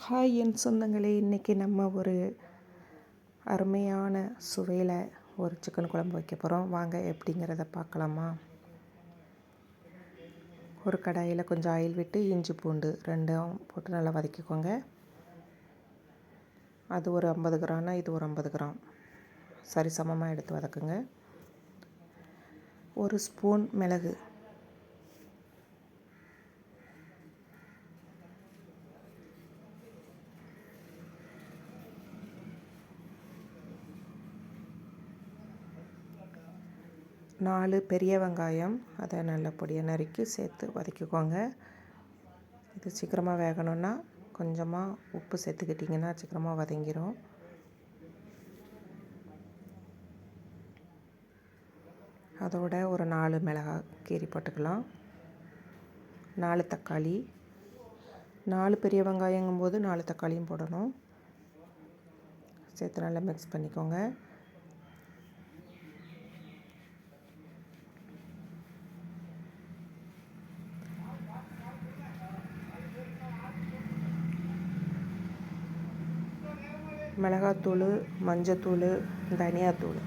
Hi என் சொந்தங்களே, இன்றைக்கி நம்ம ஒரு அருமையான சுவையில் ஒரு சிக்கன் குழம்பு வைக்க போகிறோம். வாங்க எப்படிங்கிறத பார்க்கலாமா? ஒரு கடாயில் கொஞ்சம் ஆயில் விட்டு இஞ்சி பூண்டு ரெண்டும் போட்டு நல்லா வதக்கிக்கோங்க. அது ஒரு 50 கிராம்னா இது ஒரு 50 கிராம் சரிசமமாக எடுத்து வதக்குங்க. ஒரு ஸ்பூன் மிளகு, நாலு பெரிய வெங்காயம் அதை நல்ல பொடியாக நறுக்கி சேர்த்து வதக்கிக்கோங்க. இது சீக்கிரமாக வேகணும்னா கொஞ்சமாக உப்பு சேர்த்துக்கிட்டிங்கன்னா சீக்கிரமாக வதங்கிடும். அதோட ஒரு 4 மிளகாய் கீரி போட்டுக்கலாம். 4 தக்காளி, 4 பெரிய வெங்காயங்கும்போது 4 தக்காளியும் போடணும். சேர்த்து நல்லா மிக்ஸ் பண்ணிக்கோங்க. மிளகாத்தூள், மஞ்சத்தூள், தனியாத்தூள்,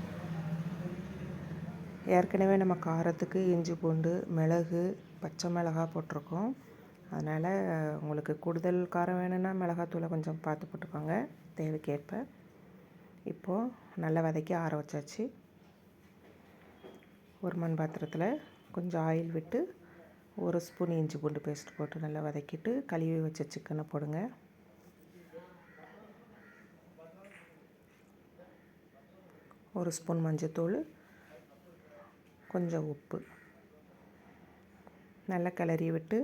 ஏற்கனவே நம்ம காரத்துக்கு இஞ்சி பூண்டு மிளகு பச்சை மிளகாய் போட்டிருக்கோம். அதனால் உங்களுக்கு கூடுதல் காரம் வேணும்னா மிளகாத்தூளை கொஞ்சம் பார்த்து போட்டுக்கோங்க தேவைக்கேற்ப. இப்போது நல்லா வதக்கி ஆற வச்சாச்சு. ஒரு மண் பாத்திரத்தில் கொஞ்சம் ஆயில் விட்டு ஒரு ஸ்பூன் இஞ்சி பூண்டு பேஸ்ட் போட்டு நல்லா வதக்கிட்டு கழுவி வச்ச சிக்கனை போடுங்க. ஒரு ஸ்பூன் மஞ்சத்தூள், கொஞ்சம் உப்பு நல்லா கிளறி விட்டு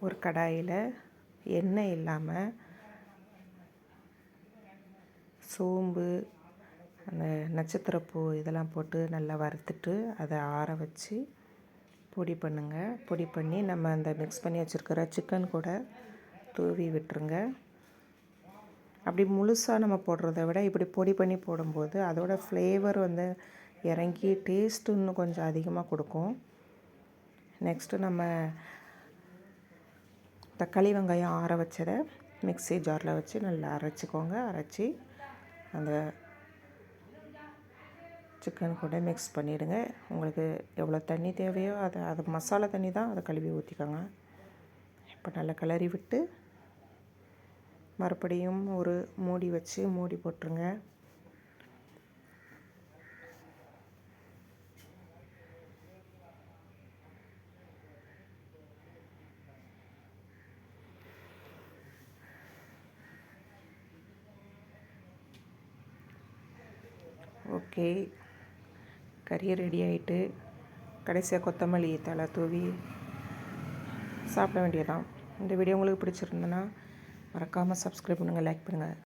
ஒரு கடாயில் எண்ணெய் இல்லாமல் சோம்பு, அந்த நட்சத்திரப்பூ இதெல்லாம் போட்டு நல்லா வறுத்துட்டு அதை ஆற வச்சு பொடி பண்ணுங்கள். பொடி பண்ணி நம்ம அந்த மிக்ஸ் பண்ணி வச்சுருக்கிற சிக்கன் கூட தூவி விட்டுருங்க. அப்படி முழுசாக நம்ம போடுறத விட இப்படி பொடி பண்ணி போடும்போது அதோட ஃப்ளேவர் இறங்கி டேஸ்ட்டு இன்னும் கொஞ்சம் அதிகமாக கொடுக்கும். நெக்ஸ்ட்டு நம்ம தக்காளி வெங்காயம் ஆற வச்சதை மிக்ஸி ஜாரில் வச்சு நல்லா அரைச்சிக்கோங்க. அரைச்சி அந்த சிக்கன் கூட மிக்ஸ் பண்ணிவிடுங்க. உங்களுக்கு எவ்வளோ தண்ணி தேவையோ அது மசாலா தண்ணி தான், அதை கழுவி ஊற்றிக்கோங்க. இப்போ நல்லா கிளறி விட்டு மறுபடியும் ஒரு மூடி வச்சு மூடி போட்டுருங்க. ஓகே, கறி ரெடி ஆகிட்டு கடைசியாக கொத்தமல்லி தழை தூவி சாப்பிட வேண்டியதான். இந்த வீடியோ உங்களுக்கு பிடிச்சிருந்ததுன்னா மறக்காமல் சப்ஸ்கிரைப் பண்ணுங்கள், லைக் பண்ணுங்கள்.